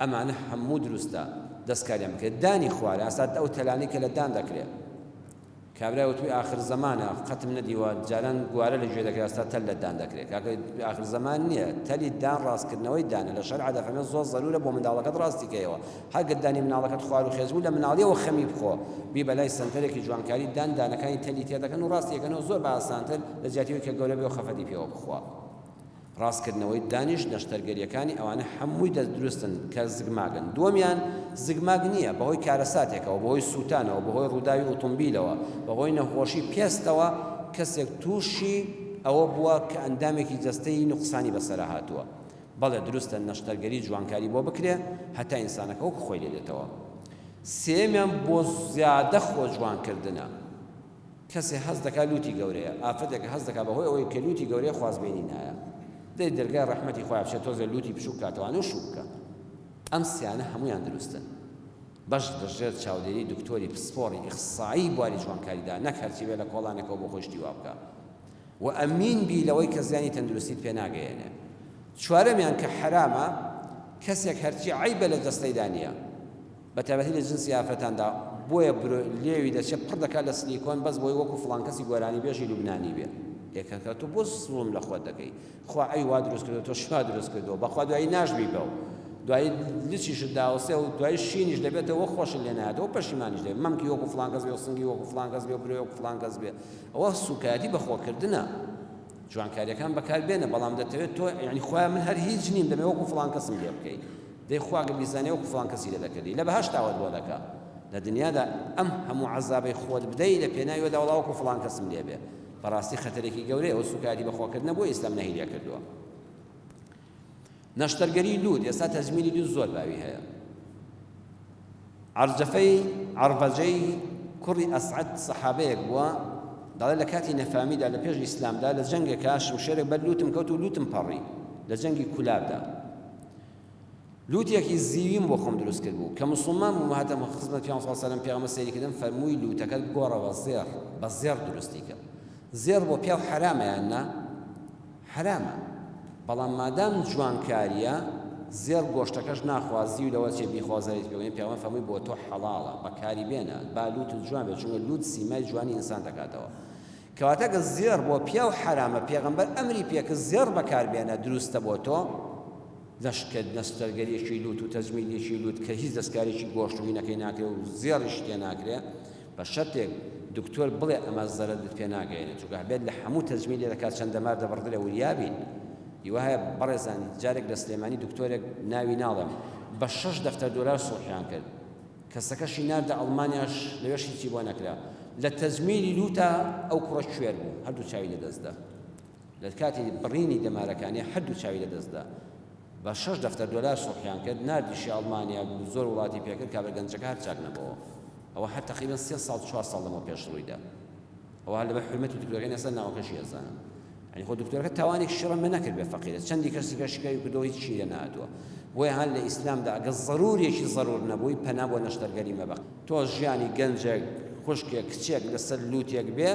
Speaker 1: ئەمانە هەموو دروستە دەستکاریان بکرێت دانی خوارە ئاستا ئەو تەلانی کە لە دان دەکرێت کابرای وتوی آخر زمانە قەتم نەدیوە جاران گوارە لە گوێ دەکرێت ئاستا تەل لە دان دەکرێت کاکە آخر زمان نییە تەلی دان ڕاستکردنەوەی دانە لە شەرع دەفەرمێت زۆر زەرورە بۆ منداڵەکەت ڕاستیکەیەوە هەرگەر دانی مناڵەکەت خوار و خێزبوو لە مناڵیەوە خەمی بخۆ بی بەلای سنتەرێکی جوانکاری دان دانەکانی تەلی تێدەکەن و ڕاستیەکەنەوە زۆر بە ئاسانتر لە جیاتیەوەی کە گەورە بێ و خەفەتی پێوە بخوا ڕاستکردنەوەی دانیش نەشتەرگەریەکانی ئەوانە هەمووی دەستدروستن کە زگماگن دووەمیان زگماگ نییە بەهۆی کارەساتێکەوە بەهۆی سووتانەوە بەهۆی ڕووداوی ئۆتۆمبیلەوە بەهۆی نەخۆشی پێستەوە کەسێک تووشی ئەوە بووە کە ئەندامێکی جەستەی نوقسانی بەسەرا هاتووە بەڵێ دروستە نەشتەرگەری جوانکاری بۆ بکرێ هەتا ئینسانەکە وەکو خۆی لێ دێتەوە. سێمیان بۆ زیادە خۆ جوانکردنە کەسێ هەست دەکات لوتی گەورەیە ئافرەتێکە هەست دەکات بەهۆی ئەوەی کە لوتی گەورەیە خوازبێنی نایە دەی دەرگای ڕەحمەتی خۆی بچێت تۆزێ لوتی بچوو کاتەوانە و شوو بکە ئەم سیانە هەمویان دروستن باش دەژێت چاودێری دکتۆری پسپۆڕی ئیخسایی بواری جوانکاریدا نەک هەرچی بێ لە کۆڵانێکەوە بۆ خۆشتی وا بکە و ئەمین بی لەوەی کە زیانی تەندروستیت پێ ناگەیەنێ. چوارەمیان کە حرامە کەسێک هەرچی عیبە لە دەستەی دانیە بە تایبەتی لە جنسی ئافرەتاندا بۆیە لێوی دەچێت پڕ دەکات لە سلیکۆن بەس بۆی وەکو فڵان کەسی گۆرانی بێژی لوبنانی بێ یەکەکە تۆ بۆ سوڵم لە خۆت دەکەی خوا ئەی وا دروست کردو تۆ شوا دروست کردەوە بەخوا دوایی ناشبی بە و دوایی لچیشت داوەسێ و دوایی شینیش دەبێتەوە خۆشت لێ نایەتەوە پەشیمانیش دەبێت مەمکی وەکو فڵان کەس بێ و سنگی وەکو فڵان کەس بێ و برۆی وەکو فڵان کەس بێ ئەوە سوکایەتی بەخۆکردنە جوانکاریەکان بەکاربێنە بەڵام دەتەوێت تۆ یعنی خوای من هەر هیچ نیم دەبێت وەکو فڵان کەسم لێ بکەیت دەی خوا گەبیزانێ وەکو فڵان کەسی لێ دەکردی لە بەهەشتاوەت بۆ دەکات لە دنیادا ئەم هەموو عەزابەی خۆت بدەی لە پێناویەدا وەڵا وەکو فڵان کەسم لێ بێ بەڕاستی خەتەرێکی گەورەیە ئەو سوکایەتی بەخۆکردنە بۆ ئیسلام نەهیلیا کردووە. نەشتەرگەری لوود ئێستا تەجمیلی لوود زۆر باوی هەیە عەربەجەی کوڕی ئەسعەد سەحابەیەک بووە دەڵێ لە کاتی نەفامیدا لە پێش ئیسلامدا لە جەنگێکا شمشێرێک بەر لوتم کەوت و لوتم پەڕی لە جەنگی کولابدا لوتێکی زیویم بۆ خۆم دروست کرد بوو کە موسڵمان بووم هاتە خزمەت پێغەمبەر صلی الله علیه و سلم پێغەمبەر سەیریکردن فەرمووی لوتەکەت گۆڕەوە بە زێر دروستی کە زێر بۆ پیاو حرامە یان نا حرامە بەڵام مادام جوانکاریە زێر گۆشتەکەش ناخوازی و لەوە چێ بیخوازەریت پێوەی پێغەمبەر فەرمووی بۆ تۆ حەڵاڵە بەکاری بێنە با لوتت جوان بێت چونکە لوت سیمای جوانی ئینسان دەکاتەوە کەواتە کە زێر بۆ پیاو حرامە پێغەمبەر ئەمری پێکە زێر بەکاربێنە دروستە بۆ تۆ لەشکە نەستەرگەریەکی لوت و تەجمیلیەکی لوت کە هیچ دەستکارێکی گۆشتووی نەکەی ناکرێت و زێڕیش تێ ناکرێت بە شەرتێک دکتۆر بڵێ ئەمە زەرەرت پێ ناگەێنێت چونکە هەبێت لە هەموو تەجمیلێ دەکات چەندە مار دەبڕدرێ وریابین هیوا هەیە بەڕێزانی جارێک لە سلێمانی دکتۆرێک ناوی ناڵێم بە 6 دەفتەر دۆلار سوڵحیان کرد کەسەکەشی ناردە ئەڵمانیاش لەوێش هیچی بۆ نەکرا لە تەجمیلی لوتە ئەو کوڕە کوێر بوو هەردوو چاوی لەدەستدا لە کاتی بڕینی دەمارەکانی هەردوو چاوی لەدەستدا بە 6 دەفتەر دۆلار سوڵحیان کرد ناردیشی ئەڵمانیا زۆر وڵاتی پێکرد کابرا گەنجەکە هەر چاک نەبەوە ئەوە هەر تقریبا 3 ساڵ 4 ساڵ لەمەوە پێش ڕوویدا ئەوە لەبەر حرمەتی دکتۆرەکەی ئێستا ناوەکەشی ئەزانم يعني خۆ دکتۆرەکە تاوانێک شڕەمە نەکرد بێ فەقیرە چەندی کەسی کەشکەی کردەوە هیچ چی لێ نهاتووە بۆیە هەر لە ئیسلامدا ئەگە ضرورێکی ضرور نەبووی پەنا بۆ نەشتەرگەری مەبە تۆ ژیانی گەنجێک خوشکێک کچێک لەسەر لوتێک بێ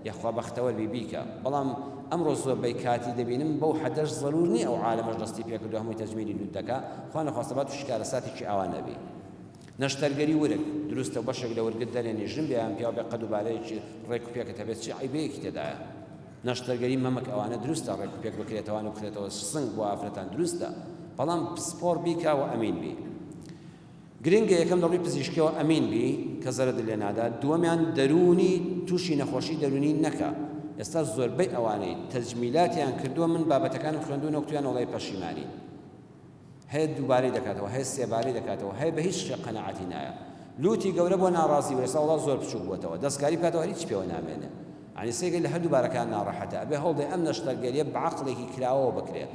Speaker 1: یاخوا بەختەوە بیکە بەڵام ئەمڕۆ زۆربەی کاتی دەبینم بەو حەدەش ضرور نییە ئەو عالەمەش دەستی پێ کردو هەمووی تەجمیلی لوت دەکا خوا نەخواستە با تووشی کارەساتێکی ئاوا نەبی نەشتەرگەری ورگ دروستە بەشێک لە ورگت دەرێنی ژن بێیان پیا بێ قەد و بارەیەکی ڕێک و پێکت هەبێت چی عیبەیەکی تێدایە نەشتەرگەری مەمەک ئەوانە دروستە ڕێک و پێک بکرێتەوە و بکرێتەوە سنگ بۆ ئافرەتان دروستە بەڵام سپۆر بیکە و ئەمین بی گرنگە یەکەم دەڕووی پزیشکیەوە ئەمین بی کە زەرت لێ نادا دووەمیان دەرونی تووشی نەخۆشی دەرونی نەکە ئێستا زۆربەی ئەوانەی تەجمیلاتیان کردووە من بابەتەکانم خوێندوونە وەکتویان وڵای پەشیمانی هەیە دووبارەی دەکاتەوە هەیە سێبارەی دەکاتەوە هەیە بە هیچ شتێک قەنەعەتی نایە لوتی گەورە بۆ ناڕازی وێستا وڵا زۆر بچووک بووەتەوە دەستکاری بکاتەوە هیچ پێوە نامێنێ عنی سێگەی لە هەردوو بارەکان ناڕەحەتە ئەبێ هەوڵدەی ئەم نەشتەرگەریە بە عەقڵێکی کراوەوە بکرێ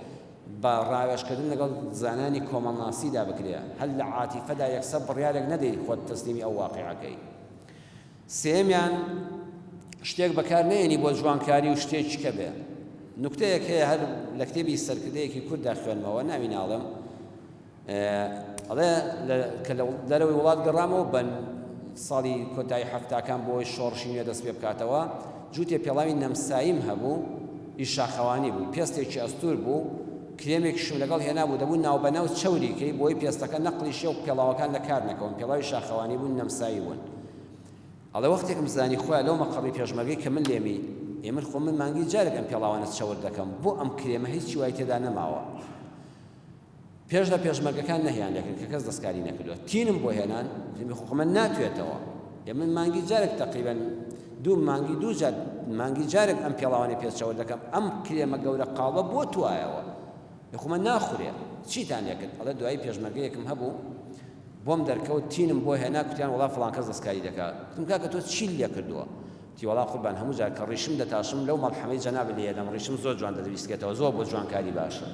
Speaker 1: بە ڕاوێژکردن لەگەڵ زانانی کۆمەڵناسیدا بکرێ هەر لە عاتیفەدا یەکسەر بڕیارێک نەدەی خۆت تەسلیمی ئەو واقیعەکەی سێمیان شتێک بەکار نێنی بۆ جوانکاری و شتێکی کە بێ نوکتەیەک هەیە هەر لە کتێبی سەرکردەیەکی کوردا خوێنمەوە ناوی ناڵم ئەڵێ کە لەرەوەی وڵات گەڕامەوە بە ساڵی کۆتایی هەفتاکان بۆی شۆڕشینە دەست پێ بکاتەوە جووتێ پێڵاوی نەمساییم هەبوو ئیش شاخەوانی بوو پێستێکی ئەستور بوو کرێمێکیشم لەگەڵ هێنا بوو دەبوو ناوبەناو چەوریکەی بۆی پێستەکە نەقلی شێ و پێڵاوەکان لە کار نەکەون پێڵاوی شاخەوانی بوون نەمسایی بوون ئەڵێ وەختێکم زانی خۆیان لەو مەقەڵی پێشمەرگەی کە من لێمی ئێمە خۆ من مانگی جارێک ئەم پێڵاوانە چەور دەکەم بۆ ئەم کرێمە هیچی وای تێدا نەماوە پێش لە پێشمەرگەکان نەهیان لێکرد کە کەس دەستکاری نەکردووە تینم بۆ هێنان خۆمە ناتوێتەوە من مانگی جارێک تقریبا مانگی جارێک ئەم پێڵاوانی پێچەوە دەکەم ئەم کرێمە گەورە قاڵە بۆ توایەوە خۆمە ناخورێ چیتان لێکرد ئەڵێ دوایی پێشمەرگەیەکم هەبوو بۆم دەرکەوت تینم بۆ هێنا کوتیان وڵا فڵان کەس دەستکاری دەکات گوتم کاکە تۆ چی لێ کردووە تی وڵا قوربان هەموو جار کە ڕیشم دەتاشم لەو مەڵحەمەی جەناب لێدەم ڕیشم زۆر جوان دەدەویستکێتەوە زۆر بۆ جوانکاری باشە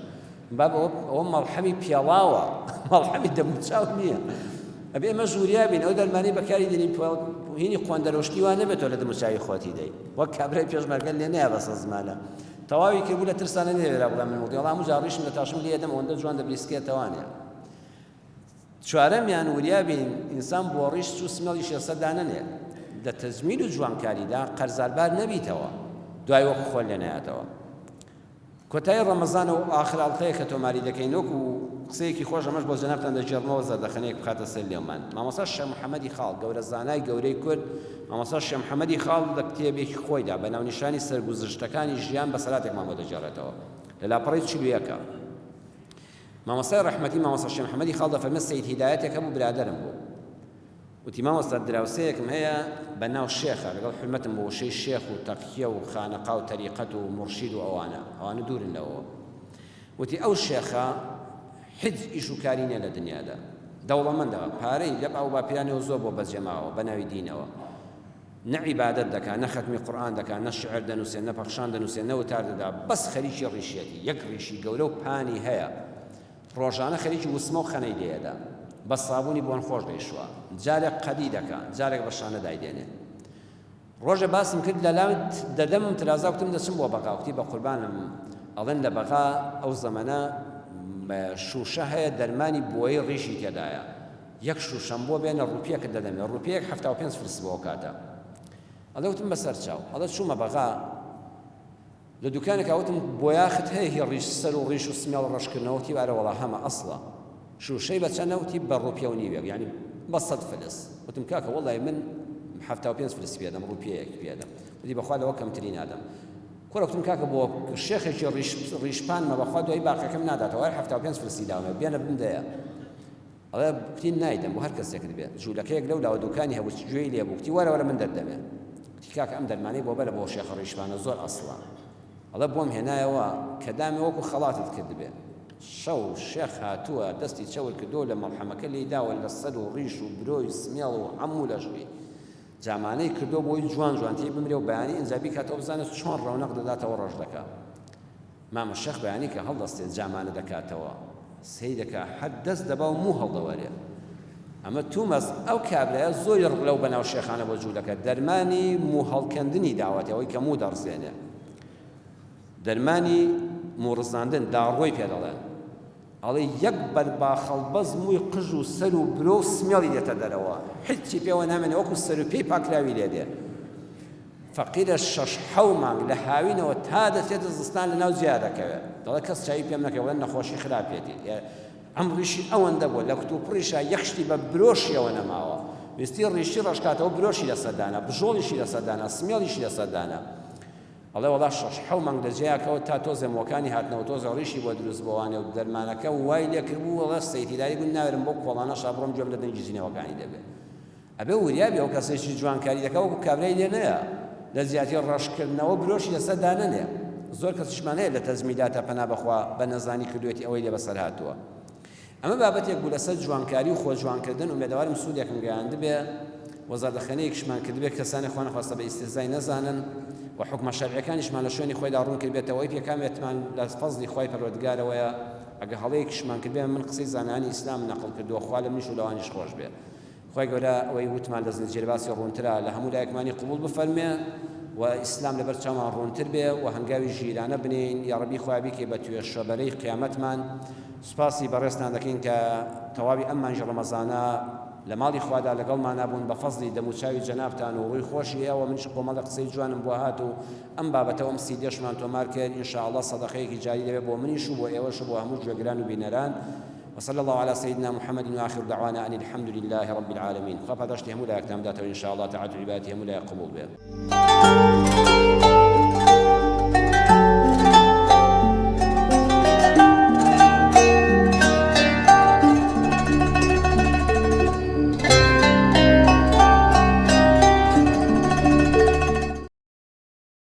Speaker 1: باب ئەوە مەڵحەمی پیاڵاوە مەڵحەمی دەموچاو نییە ئەبێ ئێمە ژووریا بین ئەو دەرمانی بەکاری دێنین هینی خوێندەرۆشتی وان نەبێتەوە لە دەموچاوی خۆتی دەی وەک کابرای پێشمەرگە لێ نەیە بەسە زمانە تەواوی کردبوو لە ترسانە نێرا بڵێ من وڵی هەموو جار ڕیشم دەتاشم لێدەم ئەوەندە جوان دەبریسکێتەوانێ چوارەمیان وریا بین ئینسان بۆ ڕیش و سمێڵی شێسەدا نەنێ لە تەجمیل و جوانکاریدا قەرزاربار نەبیتەوە دوای وەکو خۆل لێ نەیاتەوە کۆتایی ڕەمەزانە و ئاخراڵتەیە کە تۆماری دەکەین وەکو قسەیەکی خۆش ئەمەش بۆ جەنابتان دەجێڕمەوە زەردەخەنەیەک بخاتە سەر لێمان مامۆستا شێخ محەممەدی خاڵ گەورە زانای گەورەی کورد مامۆستا شێخ محەممەدی خاڵ لە کتێبێکی خۆیدا بە ناونیشانی سەرگوزشتەکانی ژیان بە سەلاتێکمان بۆ دەجێڕێتەوە لە لاپەڕەی چلوویەکە مامۆستای ڕەحمەتی مامۆستا شێخ محەممەدی خاڵ دەفەرمێت سەید هیدایەتێک هەبوو برادەرم بوو وتی مامۆستا دراوسەیەکم هەیە بە ناو شێخە لەگەڵ حرمەتم بۆ وشەی شێخ و تەقیە و خانەقا و تەریقەت و مرشید و ئەوانە دوورن لەوە وتی ئەو شێخە هیچ ئیش و کاری نییە لە دنیادا دەوڵەمەندەوە پارەی لە ئەو باپیرانەوە زۆر بۆ بەجێماوە بە ناوی دینەوە نە عیبادەت دەکات نە خەتمی قورئان دەکات نە شعر دەنووسێت نە پەخشان دەنووسێت نە وتار دەدا بەس خەریکی ڕیشێتی یەک ڕیشی گەورە و پانی هەیە ڕۆژانە خەریکی وسمە و خەنەی لێدا بە سابوونی بۆن خۆش دەیشوە جارێک قەدی دەکات جارێک بە شانە دایدێنێ ڕۆژە باسم کرد لە لاوت دەدەم ترازا وتم دەچم بۆ بەقا وتی بە قوربانم ئەڵێن لە بەقا ئەو زەمەنە شوشە هەیە دەرمانی بۆی ڕیشی تێدایە یەک شوشەم بۆ بێنە ڕوپیەکە دەدەمێ ڕوپیەک 75 فرس بۆ کاتە ئەڵێ وتم بەسەر چاو ئەڵێ چوومە بەغا لە دوکانێک ئەوتم بۆیاخت هەیە هی ڕیش سەر و ڕیش و سمێڵ ڕەشکردنەوەتی وارە وەڵا هەمە ئەسڵە شوشەی بە چەندەوتی بە ڕوپیە و نیوێک یعنی بە 100 فلس وتم کاکە وەڵای من 75 فلس پێدەم ڕوپیەیەک پێدەم وتی بەخوا لەوە کەمتری نادەم کۆرەکتم کاکە بۆ شێخێکی ڕیشپانمە بەخوا دوای باقیەکەم ناداتەوە 75 فلسی داومێ بێنە بمدەیە ئەڵێ بکتین نایدەم بۆ هەر کەسێکت بێت جوولەکەیەک لەو لاوە دوکانی هەبوو گوێی لێ بوو کتی وەرە من دەردەمێ کتی کاکە ئەم دەرمانەی بۆ بەرە بۆ شێخ ڕیشپانە زۆر ئەسڵە ئەڵێ بۆم هێنایەوە کە دامێ وەکو خەڵاتت کرد بێ شەو شێخ هاتووە دەستی چەور کردو لە مەڵحەمەکە لێی داوە لە سەر و ڕیش و برۆی سمێڵ و هەموو لەژوی جامانەی کردو بۆی جوان جوانتی بمرێ و بەیانی ئینجابی کاتەوە بزانێت چۆن ڕەونەق دەداتەوە ڕۆژ دەکا مامە شێخ بەیانی کە هەڵدەستێت جامانە دەکاتەوە سەی دەکا هەر دەست دەبا و موو هەڵدەوەرێ ئەمە تومەس ئەو کابرایە زۆری ڕڵەو بەناو شێخانە بۆ جوولەکە دەرمانی موو هەڵکەندنی داوەتەوەی کە موو دەڕزێنێ دەرمانی موڕزاندن داڕۆی پێ دەڵێن ئەڵێ یەک بەرباخەڵبەز مووی قژ و سەر و برۆ و سمێڵی دێتە دەرەوە هیچی پێوە نامێنێ وەکو سەر و پێی پاکراوی لێ دێ فەقیرە 6-7 مانگ لە هاوینەوە تا دەچێتە زستان لەناو جیا دەکەوێت دەڵێ کەس چاوی پێم نەکەوە نەخۆشی خراپێتی ئەم ڕیشی ئەوەندە بووە لە کتوپڕیشە یەخشتی بە برۆشیەوە نەماوە ویستی ڕیشی ڕەشکاتەوە برۆشی لەسەردانە بژۆڵیشی لەسەردانە سمێڵیشی لەسەردانە ئەڵێ وەڵا 6-7 مانگ لە جیاکەوە تا تۆزە مۆکانی هاتنەوە تۆزە ڕیشی بۆ دروست بۆوانێ و دەرمانەکە وای لێ کردبوو وەڵا سەیتیداری بوون ناوێرم بۆ کۆڵانە شابڕۆم گوێم لە دەنگی جینەوەکانی دەبێت ئەبێ وریابی ئەو کەسێکی جوانکاری دەکە وەکو کابرای لێ نەیە لە زیاتر ڕەشکردنەوە برۆشی لەسەردانە نێ زۆر کەسیشمان هەیە لە تەزمیداتە پەنا بەخوا بە نەزانی کردوێتی ئەوەی لێ بەسەر هاتووە ئەمە بابەتێک بوو لەسەر جوانکاری و خۆجوانکردن و مێدەوارم سوودێکم گەیاندبێ وەزاردەخانەیەکیشمان کردبێت کەسانی خۆ نەخواستە بە ئیستیزای نەزانن و حکمە شەرعیەکانیشمان لە شوێنی خۆیدا ڕوون کردبێتەوە ئەوەی پێکامێتمان لە فەزلی خۆی پەروەردگارەوەیە ئەگە هەڵەیەکیشمان کردبێ من قسەی زانانی ئیسلام نەقڵ کردووە خوا لە منیش و لەوانیش خۆش بێ خۆی گەورە ئەوەی وتمان لە زنجیرە باسی ڕوونترە لە هەموو لایەکمانی قبول بفەرمێ و ئیسلام لەبەر چاومان ڕوونتر بێ و هەنگاوی ژیرانە بنین یا ڕەبی خوا بیکێ بە توێ شەبەرەی قیامەتمان سوپاسی بەڕێستان دەکەین کە تەواوی ئەم مانگی ڕەمەزانە لە ماڵی خوادا لەگەڵمان نابوون بە فەزلی دەموچاوی جەنابتان و ڕووی خۆشی ئێوە منش کۆمەڵە قسەی جوانم بۆ هات و ئەم بابەتەوە ئەم سیدێشمان تۆمار کرد ئینشاءالله سەدەقەیەکی جاری دەبێت بۆ منیش و بۆ ئێوەش و بۆ هەموو گوێگران و بینەران وصلى الله على سيدنا محمد وآخر دعوانا أن الحمد لله رب العالمين خب هذا اشتهموا لا يكتم ذاته إن شاء الله تعالى عباده ملا يقبل به